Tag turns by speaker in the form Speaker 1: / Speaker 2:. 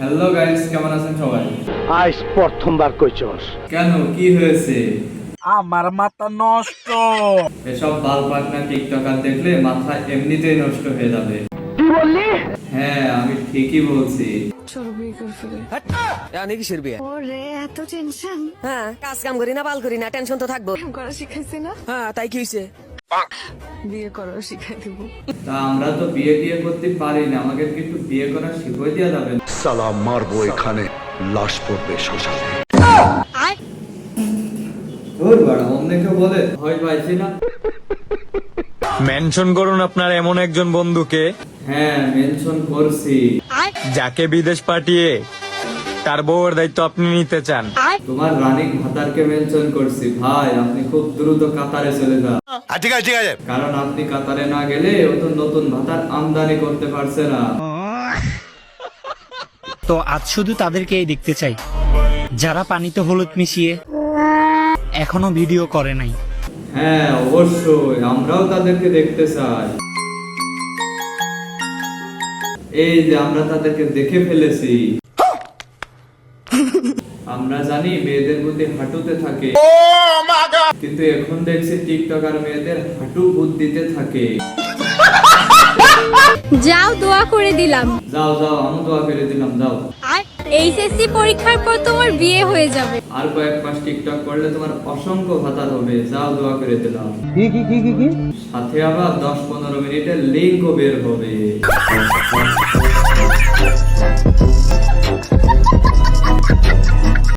Speaker 1: Hello guys, কেমন আছেন সবাই?
Speaker 2: আজ প্রথমবার কইছস
Speaker 1: কেন, কি হয়েছে?
Speaker 2: আমার মাথা নষ্ট।
Speaker 1: এসব বাল পাকনা টিকটকার দেখলে মাথা এমনিতেই নষ্ট হয়ে যাবে।
Speaker 2: কি বললি?
Speaker 1: হ্যাঁ, আমি ঠিকই বলছি।
Speaker 3: চলো বিয়ে করে ফেলে।
Speaker 4: জানি কিসের বিয়ে?
Speaker 3: ওরে এত টেনশন।
Speaker 4: হ্যাঁ, কাজ কাম করি না, বাল করি না, টেনশন তো থাকবো।
Speaker 3: প্রেম করা শিখাইছি না,
Speaker 4: হ্যাঁ, তাই কি হয়েছে?
Speaker 3: বিয়ে করাও শিখাই দেবো।
Speaker 1: তা আমরা তো বিয়ে করতে পারি না, আমাকে কি একটু বিয়ে করা শিখিয়ে দেওয়া যাবে?
Speaker 5: সালা মারবো এখানে, লাশ পড়বে শ্মশানে।
Speaker 1: ওর বাড়া অন্যকে বলে ভয় পাইছি না।
Speaker 6: মেনশন করুন আপনার এমন একজন বন্ধুকে
Speaker 1: হ্যাঁ, মেনশন করছি।
Speaker 6: যাকে বিদেশ পাঠিয়ে তার বউয়ের দায়িত্ব আপনি নিতে চান।
Speaker 1: তোমার রানিং ভাতারকে মেনশন করছি। ভাই, আপনি খুব দ্রুত কাতারে চলে যান।
Speaker 5: ঠিক আছে ঠিক আছে।
Speaker 1: কারণ আপনি কাতারে না গেলে ও তো নতুন ভাতার আমদানি করতে পারছে না।
Speaker 7: তো আজ শুধু তাদেরকেই দেখতে চাই যারা পানিতে হলুদ মিশিয়ে এখনো ভিডিও করে নাই।
Speaker 1: হ্যাঁ, অবশ্যই আমরাও তাদেরকে দেখতে চাই। এই যে আমরা তাদেরকে দেখে ফেলেছি। আমরা জানি মেয়েদের বুদ্ধি হাঁটুতে থাকে, কিন্তু এখন দেখছি টিকটকার মেয়েদের হাঁটু বুদ্ধিতে থাকে।
Speaker 8: যাও, দোয়া করে দিলাম।
Speaker 1: যাও যাও, আমি দোয়া করে দিলাম, যাও।
Speaker 8: এইচএসসি পরীক্ষার পর তোমার বিয়ে হয়ে যাবে।
Speaker 1: আর কয়েক মাস টিকটক করলে তোমার অসংখ্য ভাতার হবে। যাও, দোয়া করে দিলাম। সাথে আবার 10-15 মিনিটের লিঙ্কও বের হবে।